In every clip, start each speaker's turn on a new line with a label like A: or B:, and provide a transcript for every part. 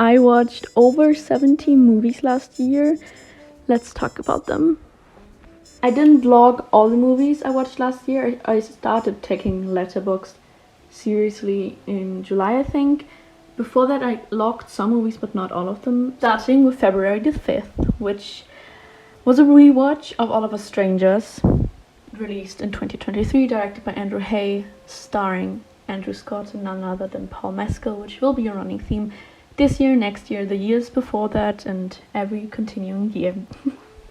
A: I watched over 70 movies last year. Let's talk about them. I didn't log all the movies I watched last year. I started taking Letterboxd seriously in July, I think. Before that, I logged some movies, but not all of them. Starting with February the 5th, which was a rewatch of All of Us Strangers, released in 2023, directed by Andrew Hay, starring Andrew Scott and none other than Paul Mescal, which will be a running theme this year, next year, the years before that, and every continuing year.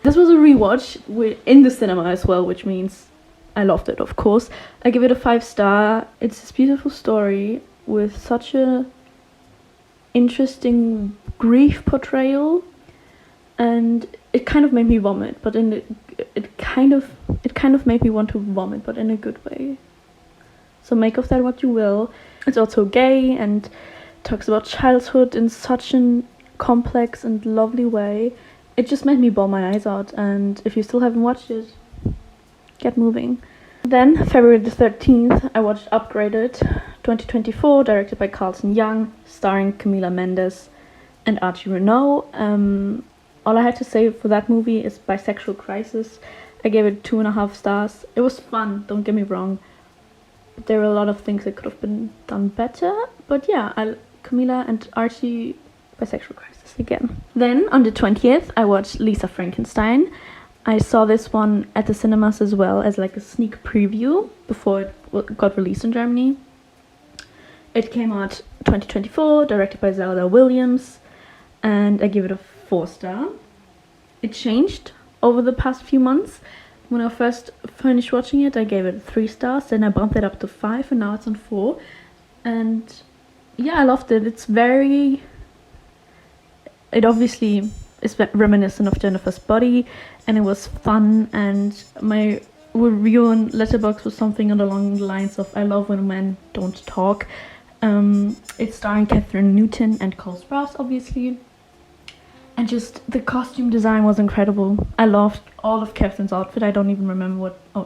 A: This was a rewatch in the cinema as well, which means I loved it, of course. I give it a 5-star. It's this beautiful story with such a interesting grief portrayal, and it kind of made me vomit, but it kind of made me want to vomit, but in a good way. So make of that what you will. It's also gay and talks about childhood in such a complex and lovely way. It just made me bawl my eyes out, and if you still haven't watched it, get moving. Then, February the 13th, I watched Upgraded 2024, directed by Carlton Young, starring Camila Mendes and Archie Renault. All I had to say for that movie is Bisexual Crisis. I gave it 2.5 stars. It was fun, don't get me wrong. But there were a lot of things that could have been done better. But yeah, Camila and Archie, Bisexual Crisis again. Then, on the 20th, I watched Lisa Frankenstein. I saw this one at the cinemas as well as like a sneak preview before it got released in Germany. It came out 2024, directed by Zelda Williams, and I give it a 4-star. It changed over the past few months. When I first finished watching it, I gave it 3 stars, then I bumped it up to 5, and now it's on 4. And yeah, I loved it. It obviously is reminiscent of Jennifer's Body, and it was fun, and my review on Letterboxd was something along the lines of I love when men don't talk. It's starring Catherine Newton and Cole Sprouse, obviously, and just the costume design was incredible. I loved all of Catherine's outfit. I don't even remember what I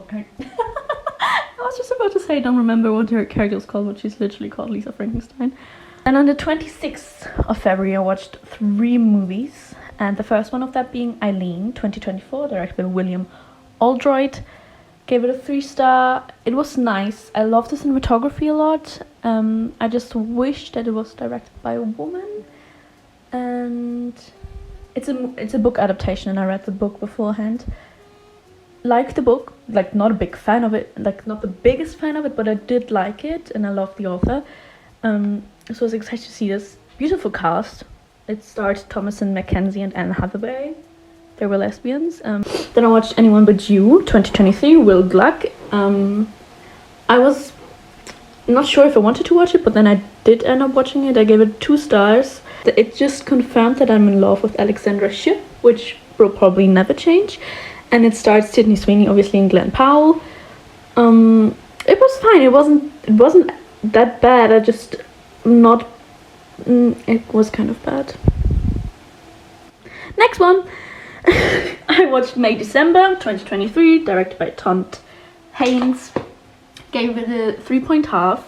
A: was just about to say I don't remember what her character was called, but she's literally called Lisa Frankenstein. And on the 26th of February, I watched 3 movies, and the first one of that being Eileen 2024, directed by William Oldroyd. Gave it a 3-star. It was nice. I loved the cinematography a lot. I just wish that it was directed by a woman. And it's a book adaptation, and I read the book beforehand. Like the book, like not a big fan of it, like not the biggest fan of it, but I did like it, and I loved the author. So I was excited to see this beautiful cast. It starred Thomasin McKenzie and Anne Hathaway. They were lesbians. Then I watched Anyone But You 2023, Will Gluck. I was not sure if I wanted to watch it, but then I did end up watching it. I gave it 2 stars. It just confirmed that I'm in love with Alexandra Shipp, which will probably never change. And it stars Sydney Sweeney, obviously, and Glenn Powell. It was fine. It wasn't that bad. It was kind of bad. Next one. I watched May December 2023, directed by Todd Haynes. Gave it a 3.5.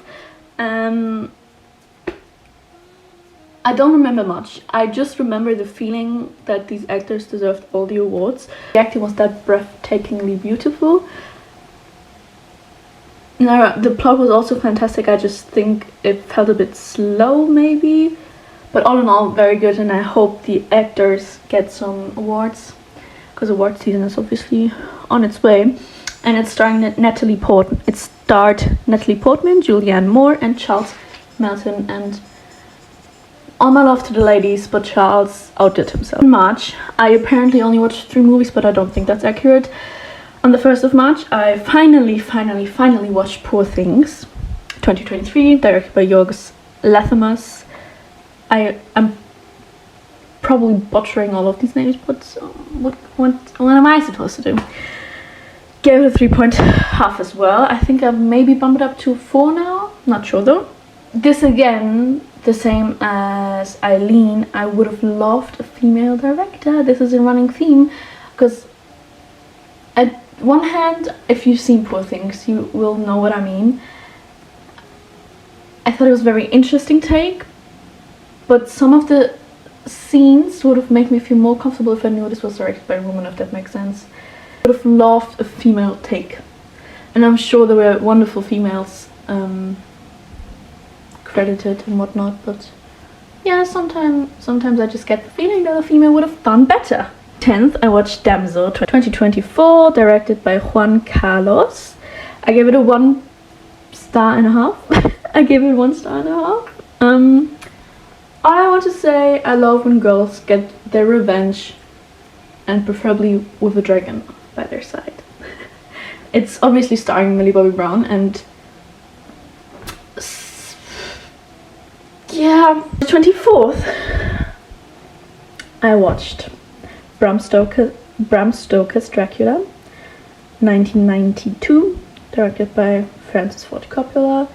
A: I don't remember much. I just remember the feeling that these actors deserved all the awards. The acting was that breathtakingly beautiful. No, the plot was also fantastic. I just think it felt a bit slow, maybe. But all in all, very good, and I hope the actors get some awards, because award season is obviously on its way. And it's starring Natalie Portman. It starred Natalie Portman, Julianne Moore, and Charles Melton. And all my love to the ladies, but Charles outdid himself. In March, I apparently only watched 3 movies, but I don't think that's accurate. On the 1st of March, I finally watched Poor Things 2023, directed by Yorgos Lanthimos. I'm probably butchering all of these names, but what am I supposed to do? Gave it a 3.5 as well. I think I've maybe bumped it up to 4 now. Not sure though. This again, the same as Eileen, I would have loved a female director. This is a running theme, because at one hand, if you've seen Poor Things, you will know what I mean. I thought it was a very interesting take, but some of the scenes would have made me feel more comfortable if I knew this was directed by a woman, if that makes sense. I would have loved a female take. And I'm sure there were wonderful females credited and whatnot, but yeah, sometimes I just get the feeling that a female would have done better. 10th, I watched Damsel 2024, directed by Juan Carlos. I gave it a 1.5 stars. I gave it 1.5 stars. I want to say I love when girls get their revenge, and preferably with a dragon by their side. It's obviously starring Millie Bobby Brown, and yeah. The 24th, I watched Bram Stoker's Dracula, 1992, directed by Francis Ford Coppola.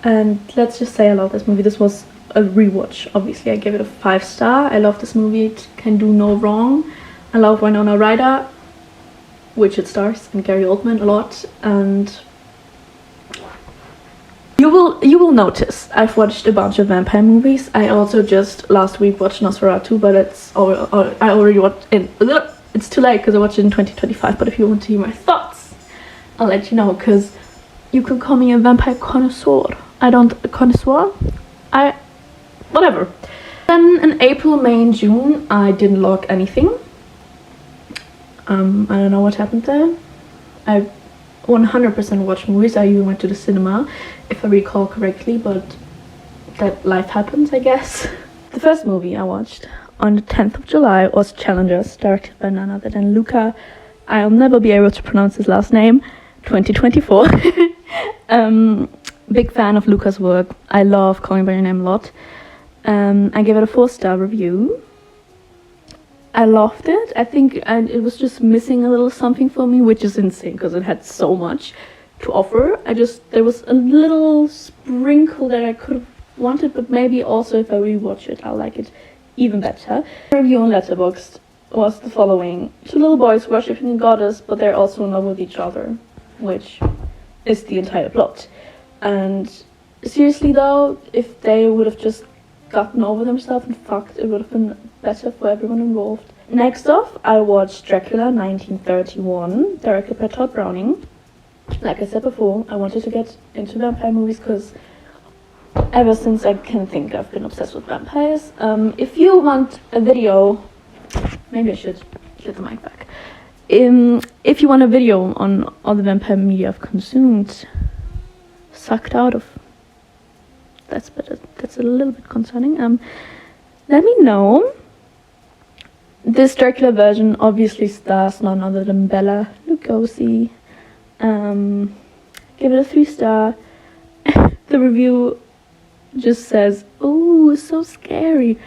A: And let's just say I love this movie. This was a rewatch. Obviously, I give it a 5 star. I love this movie. It can do no wrong. I love Winona Ryder, which it stars, and Gary Oldman a lot. And you will notice I've watched a bunch of vampire movies. I also just last week watched Nosferatu, but I already watched it. It's too late because I watched it in 2025. But if you want to hear my thoughts, I'll let you know, because you could call me a vampire connoisseur. Whatever. Then in April, May and June, I didn't log anything. I don't know what happened there. I 100% watched movies. I even went to the cinema, if I recall correctly, but that life happens, I guess. The first movie I watched on the 10th of July was Challengers, directed by none other than Luca. I'll never be able to pronounce his last name. 2024. Big fan of Luca's work. I love Call Me By Your Name a lot. I gave it a 4-star review. I loved it. I think it was just missing a little something for me, which is insane because it had so much to offer. There was a little sprinkle that I could have wanted, but maybe also if I rewatch it, I'll like it even better. The review on Letterboxd was the following: 2 little boys worshipping a goddess, but they're also in love with each other, which is the entire plot. And seriously though, if they would have just gotten over themselves and fucked, it would have been better for everyone involved. Next off, I watched Dracula 1931, directed by Todd Browning. Like I said before, I wanted to get into vampire movies because ever since I can think, I've been obsessed with vampires. If you want a video, maybe I should get the mic back. If you want a video on all the vampire media I've consumed, sucked out of, that's a little bit concerning. Let me know. This Dracula version obviously stars none other than Bela Lugosi. Give it a 3 star. The review just says, "Oh, so scary."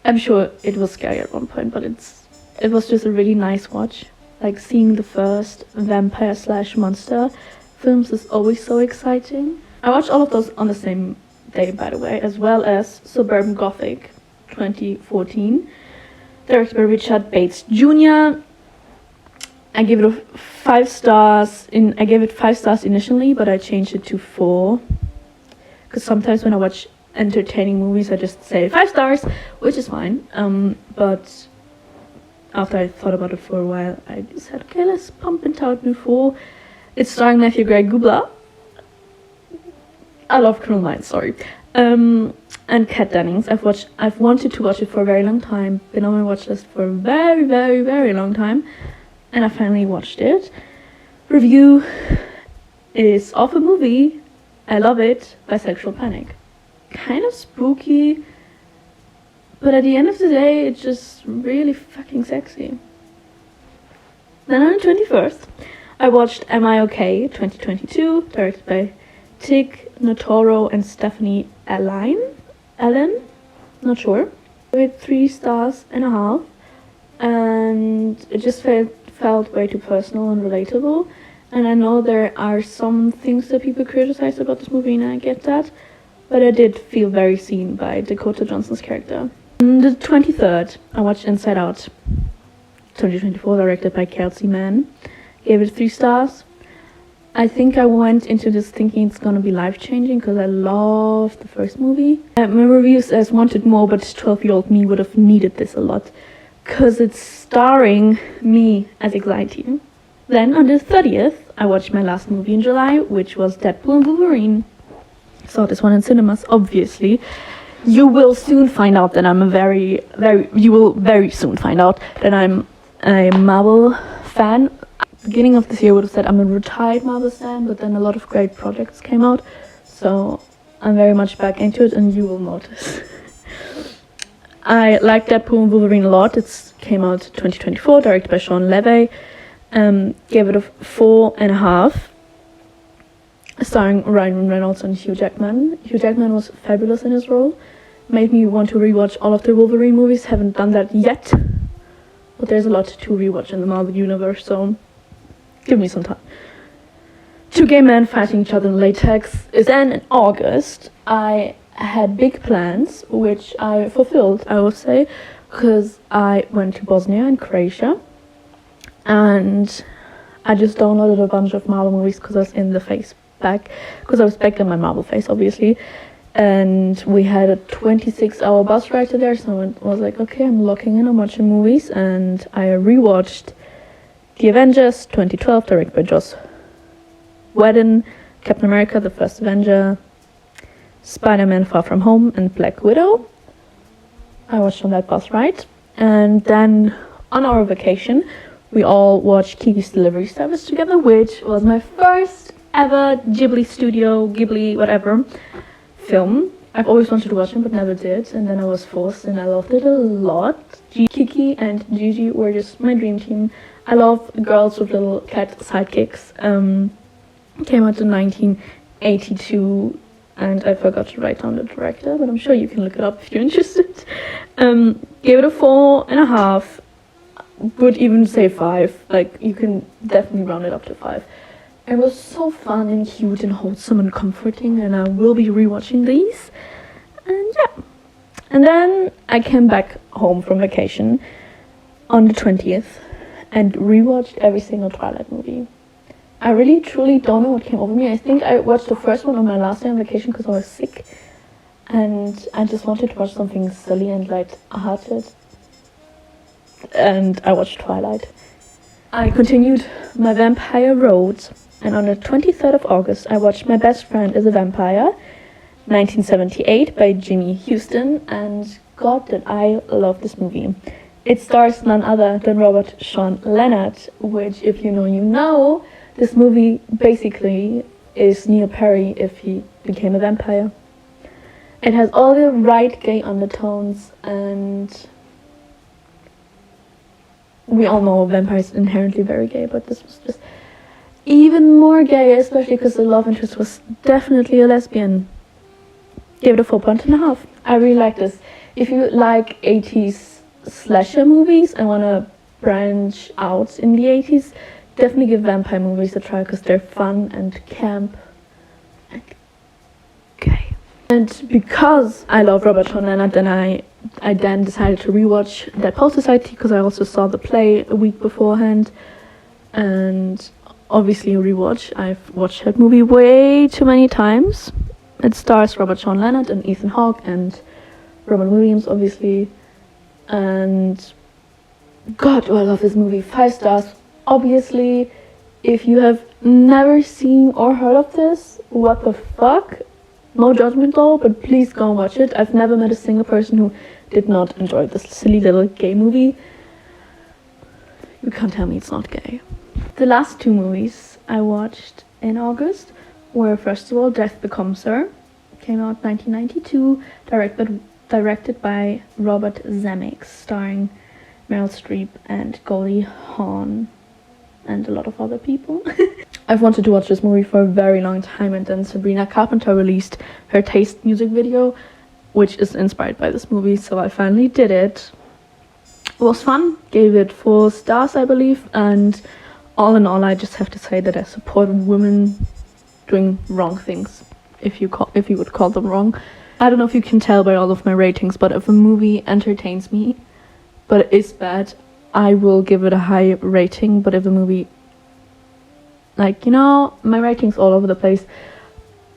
A: I'm sure it was scary at one point, but it was just a really nice watch. Like, seeing the first vampire / monster films is always so exciting. I watched all of those on the same day, by the way, as well as Suburban Gothic 2014, directed by Richard Bates Jr. I gave it 5 stars. I gave it 5 stars initially, but I changed it to 4. Because sometimes when I watch entertaining movies, I just say 5 stars, which is fine. But after I thought about it for a while, I said, okay, let's pump it out to 4. It's starring Matthew Gray Gubler. I love Criminal Minds, sorry. And Kat Dennings. I've wanted to watch it for a very long time. Been on my watch list for a very, very, very long time. And I finally watched it. Review is of a movie. I love it. Bisexual Panic. Kind of spooky. But at the end of the day, it's just really fucking sexy. Then on the 21st, I watched Am I Okay 2022, directed by Tig Notaro and Stephanie Allen, not sure. With 3.5 stars, and it just felt way too personal and relatable. And I know there are some things that people criticize about this movie, and I get that, but I did feel very seen by Dakota Johnson's character. On the 23rd, I watched Inside Out 2024, directed by Kelsey Mann. Gave it 3 stars. I think I went into this thinking it's gonna be life-changing because I loved the first movie. My review says wanted more, but 12-year-old me would have needed this a lot because it's starring me as Anxiety. Then on the 30th, I watched my last movie in July, which was Deadpool and Wolverine. Saw this one in cinemas, obviously. You will soon find out that I'm you will very soon find out that I'm a Marvel fan. Beginning of this year, I would have said I'm a retired Marvel fan, but then a lot of great projects came out, so I'm very much back into it, and you will notice. I like Deadpool and Wolverine a lot. It came out 2024, directed by Sean Levy. Gave it a 4.5. Starring Ryan Reynolds and Hugh Jackman. Hugh Jackman was fabulous in his role. Made me want to rewatch all of the Wolverine movies. Haven't done that yet, but there's a lot to rewatch in the Marvel universe, so give me some time. Two gay men fighting each other in latex. Then in August, I had big plans, which I fulfilled, I would say, because I went to Bosnia and Croatia, and I just downloaded a bunch of Marvel movies because I was in the phase back, because I was back in my Marvel phase, obviously, and we had a 26-hour bus ride to there, so I was like, okay, I'm locking in on watching movies, and I rewatched The Avengers 2012, directed by Joss Whedon, Captain America, The First Avenger, Spider-Man Far From Home, and Black Widow. I watched on that bus ride, and then on our vacation, we all watched Kiki's Delivery Service together, which was my first ever Ghibli, whatever, film. I've always wanted to watch it, but never did, and then I was forced, and I loved it a lot. Kiki and Gigi were just my dream team. I love girls with little cat sidekicks. Came out in 1982, and I forgot to write down the director, but I'm sure you can look it up if you're interested. Gave it a 4.5. Would even say 5. Like, you can definitely round it up to 5. It was so fun and cute and wholesome and comforting, and I will be rewatching these. And yeah. And then I came back home from vacation on the 20th and rewatched every single Twilight movie. I really truly don't know what came over me. I think I watched the first one on my last day on vacation because I was sick, and I just wanted to watch something silly and light-hearted. And I watched Twilight. I continued my vampire road, and on the 23rd of August I watched My Best Friend is a Vampire, 1978 by Jimmy Houston, and God did I love this movie. It stars none other than Robert Sean Leonard, which, if you know, you know. This movie basically is Neil Perry if he became a vampire. It has all the right gay undertones, and we all know vampires inherently very gay, but this was just even more gay, especially because the love interest was definitely a lesbian. Gave it a 4.5. I really like this. If you like 80s slasher movies and want to branch out in the 80s, definitely give vampire movies a try because they're fun and camp and gay. And because I love Robert Sean Leonard, then I then decided to rewatch Dead Poet Society because I also saw the play a week beforehand, and obviously a rewatch. I've watched that movie way too many times. It stars Robert Sean Leonard and Ethan Hawke and Robin Williams, obviously, and God, do I love this movie. 5 stars. Obviously, if you have never seen or heard of this, what the fuck? No judgment though, but please go and watch it. I've never met a single person who did not enjoy this silly little gay movie. You can't tell me it's not gay. The last 2 movies I watched in August were, first of all, Death Becomes Her. Came out 1992, directed by Robert Zemeckis, starring Meryl Streep and Goldie Hawn and a lot of other people. I've wanted to watch this movie for a very long time, and then Sabrina Carpenter released her Taste music video, which is inspired by this movie, so I finally did it. It was fun, gave it 4 stars, I believe, and all in all, I just have to say that I support women doing wrong things, if you would call them wrong. I don't know if you can tell by all of my ratings, but if a movie entertains me, but it is bad, I will give it a high rating. But if a movie Like, you know, my rating's all over the place.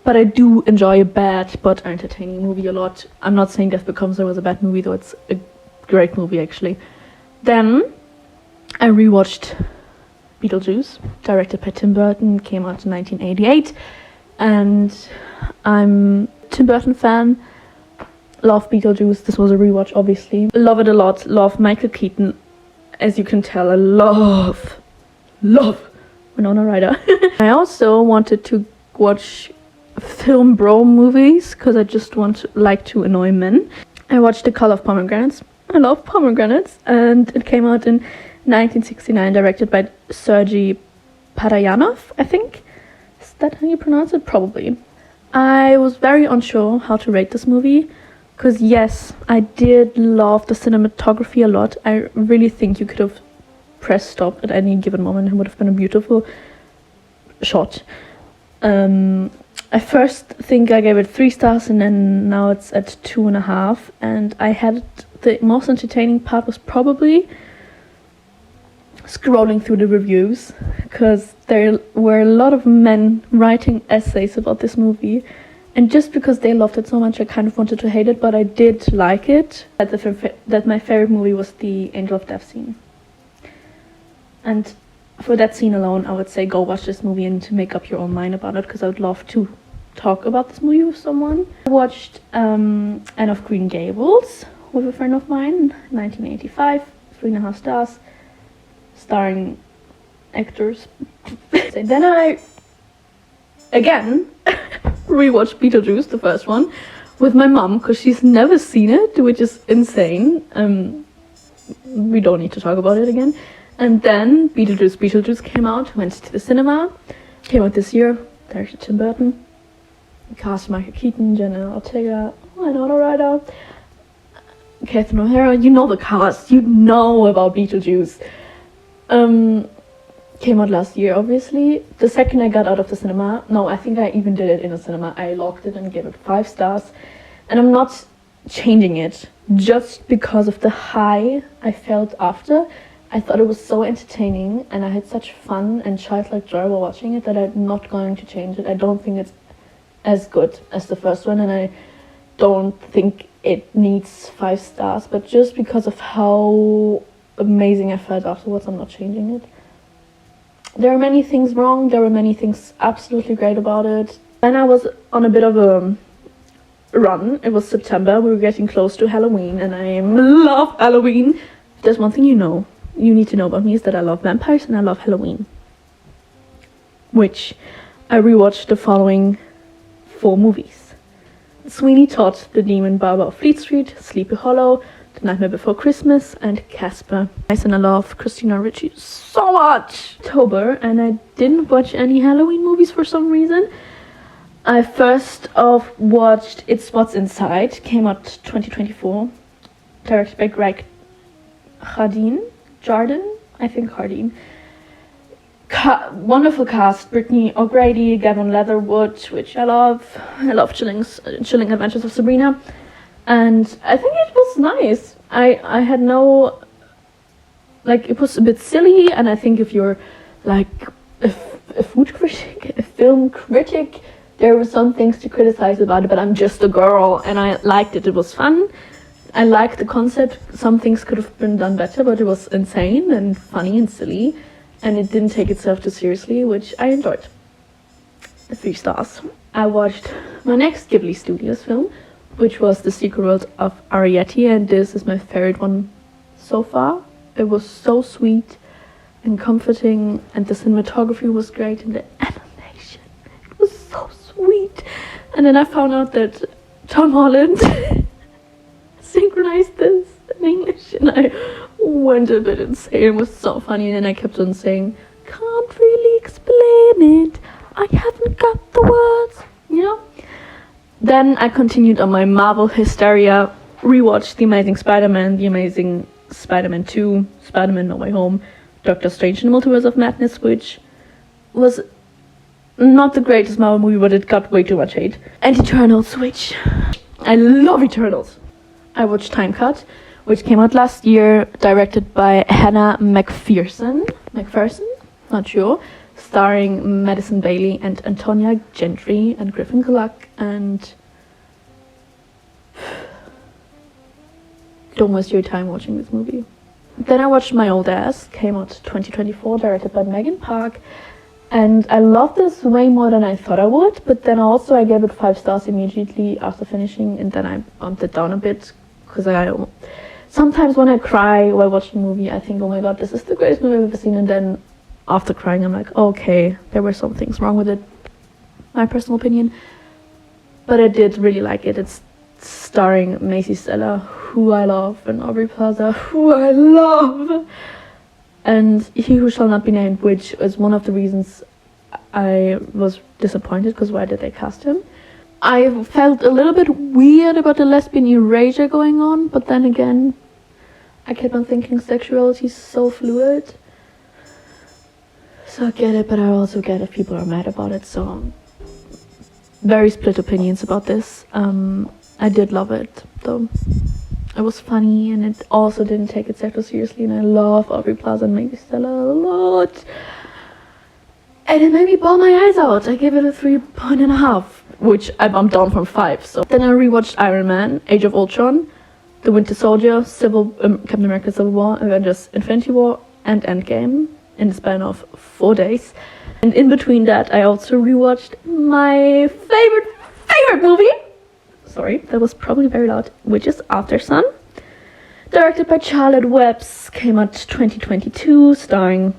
A: But I do enjoy a bad but entertaining movie a lot. I'm not saying Death Becomes Her was a bad movie, though it's a great movie, actually. Then I rewatched Beetlejuice, directed by Tim Burton, came out in 1988. And I'm a Tim Burton fan. Love Beetlejuice. This was a rewatch, obviously. Love it a lot. Love Michael Keaton. As you can tell, I love Winona Ryder. I also wanted to watch film bro movies because I just like to annoy men. I watched The Color of Pomegranates. I love pomegranates, and it came out in 1969, directed by Sergei Parajanov, I think. Is that how you pronounce it? Probably. I was very unsure how to rate this movie because yes, I did love the cinematography a lot. I really think you could have pressed stop at any given moment and it would have been a beautiful shot. I first think I gave it 3 stars and then now it's at 2.5, and I had the most entertaining part was probably scrolling through the reviews, because there were a lot of men writing essays about this movie, and just because they loved it so much I kind of wanted to hate it, but I did like it. That my favorite movie was the Angel of Death scene, and for that scene alone I would say go watch this movie and to make up your own mind about it, because I would love to talk about this movie with someone. I watched Anne of Green Gables with a friend of mine, 1985, 3.5 stars, starring actors. So then I again rewatched Beetlejuice, the first one, with my mom because she's never seen it, which is insane. We don't need to talk about it again. And then Beetlejuice came out, went to the cinema, came out this year, directed Tim Burton, cast Michael Keaton, Jenna Ortega, Winona Ryder, Catherine O'Hara. You know the cast, you know about Beetlejuice. Came out last year, obviously. The second I got out of the cinema, no, I think I even did it in a cinema, I locked it and gave it 5 stars. And I'm not changing it just because of the high I felt after. I thought it was so entertaining and I had such fun and childlike joy while watching it that I'm not going to change it. I don't think it's as good as the first one, and I don't think it needs 5 stars, but just because of how amazing I felt afterwards, I'm not changing it. There are many things wrong, there were many things absolutely great about it. Then I was on a bit of a run. It was September, we were getting close to Halloween, and I love Halloween. If there's one thing you need to know about me, is that I love vampires and I love Halloween. Which I rewatched the following 4 movies. Sweeney Todd, The Demon Barber of Fleet Street, Sleepy Hollow, The Nightmare Before Christmas, and Casper. And I love Christina Ricci so much. October, and I didn't watch any Halloween movies for some reason. I first off watched It's What's Inside, came out 2024, directed by Greg Jardin, I think Hardin. Wonderful cast: Brittany O'Grady, Gavin Leatherwood, which I love. I love Chilling Adventures of Sabrina, and I think it was nice. I had no, like, it was a bit silly, and I think if you're like a food critic, a film critic, there were some things to criticize about it, but I'm just a girl and I liked it. It was fun. I liked the concept. Some things could have been done better, but it was insane and funny and silly, and it didn't take itself too seriously, which I enjoyed. 3 stars. I watched my next Ghibli Studios film, which was The Secret World of Arrietty, and this is my favorite one so far. It was so sweet and comforting, and the cinematography was great, and the animation, it was so sweet. And then I found out that Tom Holland synchronized this in English, and I went a bit insane. It was so funny, and I kept on saying, can't really explain it, I haven't got the words, you know. Then I continued on my Marvel hysteria, rewatched The Amazing Spider-Man, The Amazing Spider-Man 2, Spider-Man No Way Home, Doctor Strange in the Multiverse of Madness, which was not the greatest Marvel movie, but it got way too much hate. And Eternals, which I love Eternals. I watched Time Cut, which came out last year, directed by Hannah McPherson, not sure, starring Madison Bailey and Antonia Gentry and Griffin Gluck, and don't waste your time watching this movie. Then I watched My Old Ass, came out 2024, directed by Megan Park, and I loved this way more than I thought I would, but then also I gave it 5 stars immediately after finishing, and then I bumped it down a bit, because sometimes when I cry while watching a movie, I think, oh my god, this is the greatest movie I've ever seen, and then after crying I'm like, okay, there were some things wrong with it, my personal opinion, but I did really like it. It's starring Macy Stella, who I love, and Aubrey Plaza, who I love, and He Who Shall Not Be Named, which is one of the reasons I was disappointed, because why did they cast him? I felt a little bit weird about the lesbian erasure going on, but then again, I kept on thinking sexuality is so fluid. So I get it, but I also get if people are mad about it, so very split opinions about this. I did love it, though. It was funny, and it also didn't take itself too seriously, and I love Aubrey Plaza and Maggie Stella a lot. And it made me bawl my eyes out. I gave it a 3.5, which I bumped down from 5. So then I rewatched Iron Man, Age of Ultron, The Winter Soldier, Captain America Civil War, Avengers Infinity War, and Endgame in the span of 4 days. And in between that, I also rewatched my favorite movie. Sorry, that was probably very loud, which is After Sun, directed by Charlotte Webbs, came out 2022, starring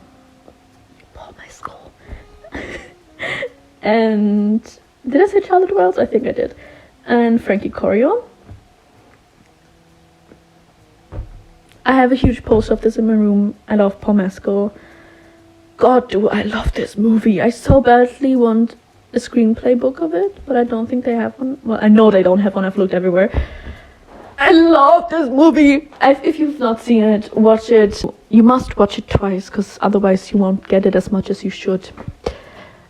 A: Paul my skull. And did I say Charlotte Wells? I think I did. And Frankie Corio. I have a huge poster of this in my room. I love Paul Mescal. God, do I love this movie. I so badly want a screenplay book of it, but I don't think they have one. Well, I know they don't have one. I've looked everywhere. I love this movie. If you've not seen it, watch it. You must watch it twice, because otherwise you won't get it as much as you should.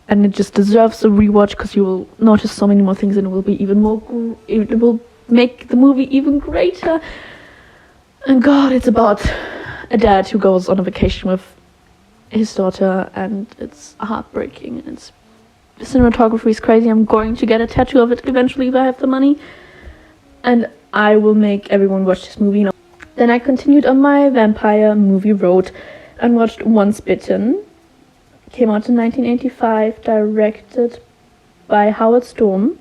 A: And it just deserves a rewatch, because you will notice so many more things, and it will be even more. It will make the movie even greater. And God, it's about a dad who goes on a vacation with his daughter, and it's heartbreaking, and it's the cinematography is crazy. I'm going to get a tattoo of it eventually if I have the money, and I will make everyone watch this movie. Then I continued on my vampire movie road and watched Once Bitten. Came out in 1985, directed by Howard Storm,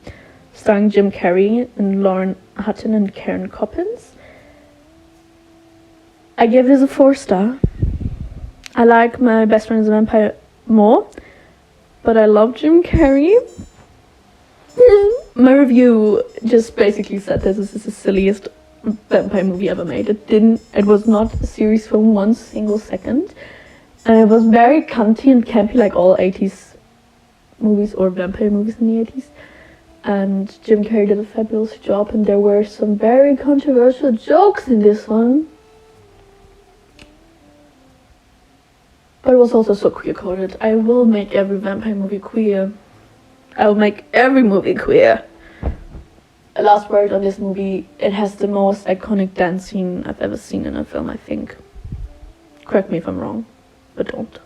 A: starring Jim Carrey and Lauren Hutton and Karen Coppins. I gave this a 4-star. I like My Best Friend is a Vampire more, but I love Jim Carrey. My review just basically said this is the silliest vampire movie ever made. It was not a series for 1 single second. And it was very cunty and campy, like all 80s movies or vampire movies in the 80s. And Jim Carrey did a fabulous job, and there were some very controversial jokes in this one. But it was also so queer-coded. I will make every vampire movie queer. I will make every movie queer. A last word on this movie, it has the most iconic dance scene I've ever seen in a film, I think. Correct me if I'm wrong, but don't.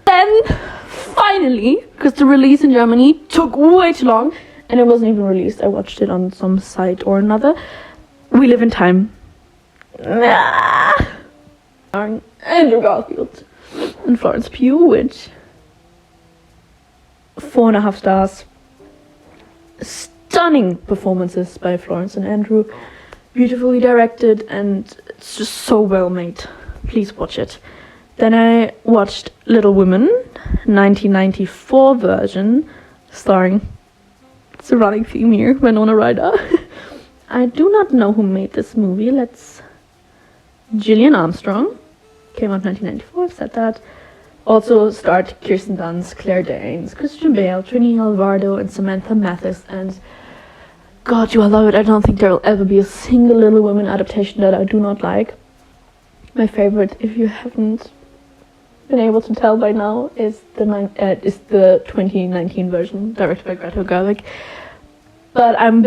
A: Then, finally, because the release in Germany took way too long, and it wasn't even released, I watched it on some site or another. We Live in Time. Starring Andrew Garfield and Florence Pugh, which 4.5 stars. Stunning performances by Florence and Andrew, beautifully directed, and it's just so well made. Please watch it. Then I watched Little Women, 1994 version, starring, it's a running theme here, Winona Ryder. I do not know who made this movie. Gillian Armstrong. Came out 1994, I've said that. Also starred Kirsten Dunst, Claire Danes, Christian Bale, Trini Alvarado, and Samantha Mathis. And God, do I love it. I don't think there will ever be a single Little Women adaptation that I do not like. My favorite, if you haven't been able to tell by now, is the 2019 version, directed by Greta Gerwig. But I'm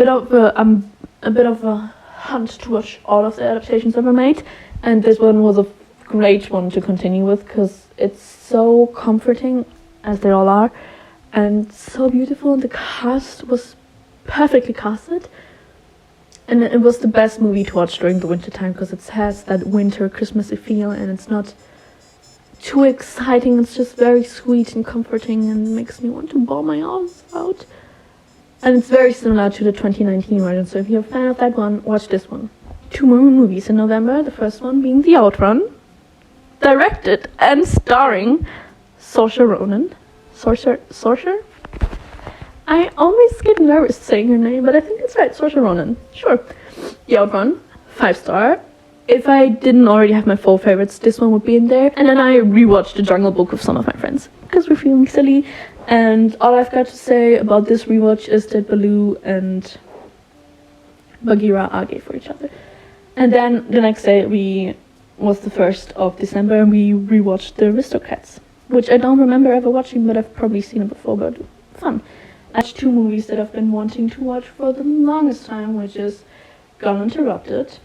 A: a bit of a hunt to watch all of the adaptations ever made, and this one was a great one to continue with, because it's so comforting. as they all are, and so beautiful. And the cast was perfectly casted, and it was the best movie to watch during the winter time because it has that winter Christmassy feel, and it's not too exciting. It's just very sweet and comforting and makes me want to bawl my eyes out. And it's very similar to the 2019 version, so if you're a fan of that one, watch this one. 2 more movies in November, the first one being The Outrun, directed and starring Saoirse Ronan. Saoirse? I always get nervous saying her name, but I think it's right, Saoirse Ronan. Sure. The Outrun, 5-star. If I didn't already have my 4 favorites, this one would be in there. And then I rewatched The Jungle Book with some of my friends, because we're feeling silly. And all I've got to say about this rewatch is that Baloo and Bagheera are gay for each other. And then the next day was the 1st of December, and we rewatched The Aristocats, which I don't remember ever watching, but I've probably seen it before, but fun. I watched 2 movies that I've been wanting to watch for the longest time, which is Gone Interrupted,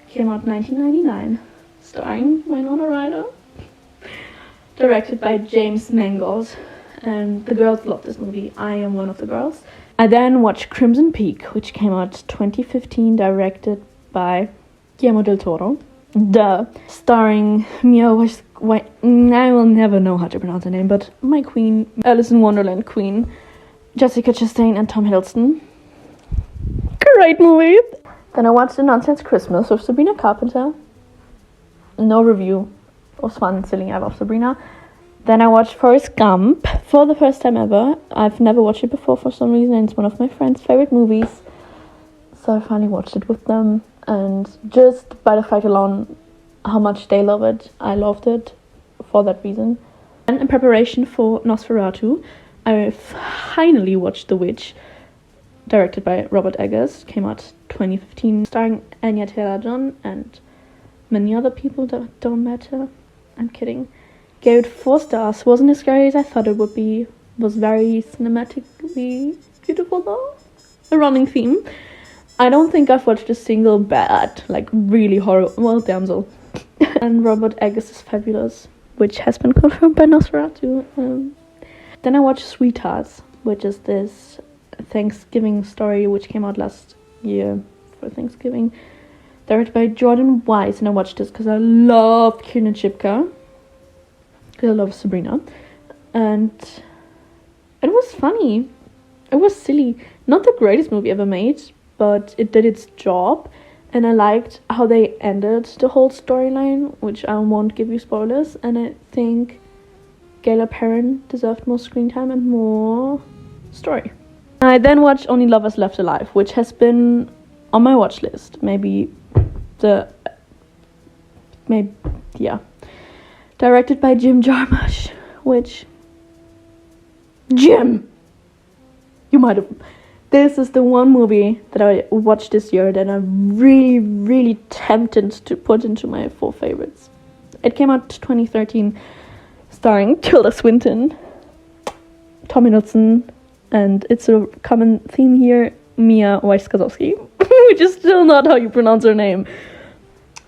A: came out 1999, starring Winona Ryder, directed by James Mangold, and the girls love this movie. I am one of the girls. I then watched Crimson Peak, which came out 2015, directed by Guillermo del Toro, starring Mia I will never know how to pronounce her name, but my queen, Alice in Wonderland queen, Jessica Chastain and Tom Hiddleston. Great movie. Then I watched The Nonsense Christmas with Sabrina Carpenter. No review. It was fun and silly. I love Sabrina. Then I watched Forrest Gump for the first time ever. I've never watched it before for some reason. It's one of my friends' favorite movies. So I finally watched it with them. And just by the fact alone, how much they love it, I loved it for that reason. And in preparation for Nosferatu, I finally watched The Witch, directed by Robert Eggers. Came out 2015, starring Anya Taylor-Joy and many other people that don't matter. I'm kidding. Gave it 4 stars. Wasn't as scary as I thought it would be. Was very cinematically beautiful though. A running theme. I don't think I've watched a single bad, like really horror. Well, damsel. And Robert Eggers is fabulous, which has been confirmed by Nosferatu. Then I watched Sweethearts, which is this Thanksgiving story which came out last year for Thanksgiving, directed by Jordan Weiss. And I watched this because I love Kiernan Shipka, because I love Sabrina, and it was funny. It was silly. Not the greatest movie ever made, but it did its job, and I liked how they ended the whole storyline, which I won't give you spoilers. And I think Gayla Perrin deserved more screen time and more story. I then watched Only Lovers Left Alive, which has been on my watch list. Directed by Jim Jarmusch, which... Jim! You might have... This is the one movie that I watched this year that I'm really, really tempted to put into my 4 favorites. It came out 2013, starring Tilda Swinton, Tom Hiddleston, and it's a common theme here, Mia Wasikowska, which is still not how you pronounce her name.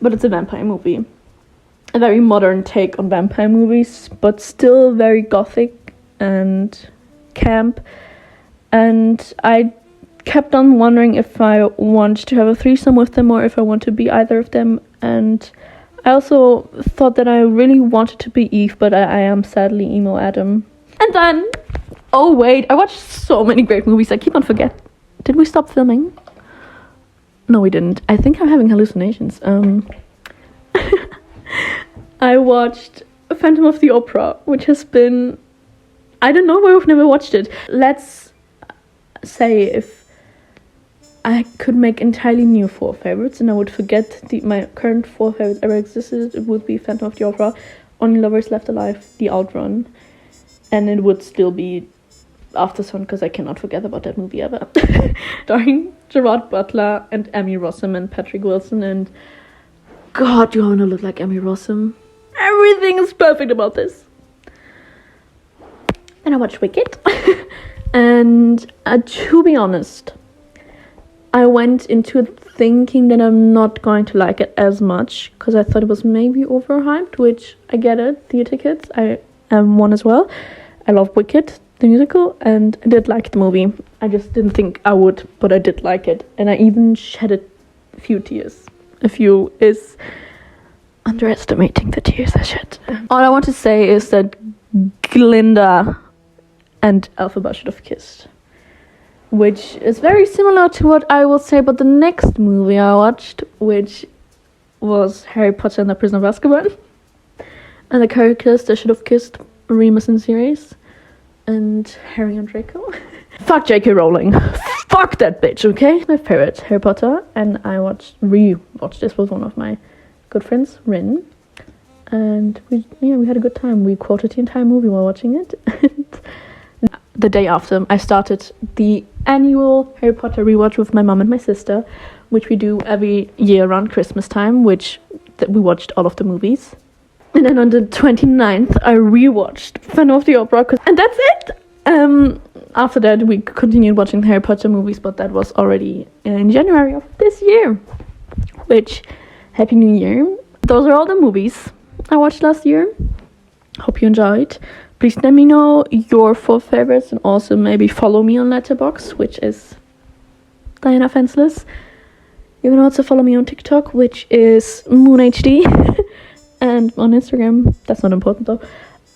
A: But it's a vampire movie. A very modern take on vampire movies, but still very gothic and camp. And I kept on wondering if I want to have a threesome with them or if I want to be either of them. And I also thought that I really wanted to be Eve, but I am sadly emo Adam. And then, oh wait, I watched so many great movies. I keep on forgetting. Did we stop filming? No, we didn't. I think I'm having hallucinations. I watched Phantom of the Opera, which has been... I don't know why I've never watched it. Let's say if I could make entirely new 4 favorites and I would forget my current 4 favorites ever existed, it would be Phantom of the Opera, Only Lovers Left Alive, The Outrun, and it would still be After Sun, because I cannot forget about that movie ever. Starring Gerard Butler and Emmy Rossum and Patrick Wilson, and God, do I want to look like Emmy Rossum? Everything is perfect about this. Then I watched Wicked. And to be honest, I went into it thinking that I'm not going to like it as much, because I thought it was maybe overhyped, which I get it, theater kids, I am one as well. I love Wicked, the musical, and I did like the movie. I just didn't think I would, but I did like it. And I even shed a few tears. A few is underestimating the tears I shed. All I want to say is that Glinda and Elphaba should have kissed. Which is very similar to what I will say about the next movie I watched, which was Harry Potter and the Prisoner of Azkaban. And the characters that should have kissed Remus and Sirius. And Harry and Draco. Fuck J.K. Rowling. Fuck that bitch, okay? My favorite Harry Potter. And I re-watched this with one of my good friends, Rin. And we had a good time. We quoted the entire movie while watching it. And the day after, I started the annual Harry Potter rewatch with my mom and my sister, which we do every year around Christmas time, we watched all of the movies. And then on the 29th, I rewatched Phantom of the Opera, and that's it! After that, we continued watching Harry Potter movies, but that was already in January of this year. Which, Happy New Year. Those are all the movies I watched last year. Hope you enjoyed. Please let me know your 4 favorites, and also maybe follow me on Letterboxd, which is Diana Fenceless. You can also follow me on TikTok, which is MoonHD. And on Instagram, that's not important though.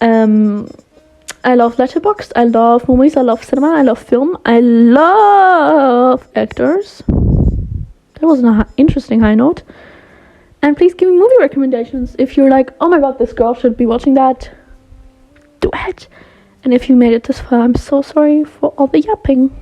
A: I love Letterboxd, I love movies, I love cinema, I love film, I love actors. That was an interesting high note. And please give me movie recommendations. If you're like, oh my god, this girl should be watching that, do it. And if you made it this far, I'm so sorry for all the yapping.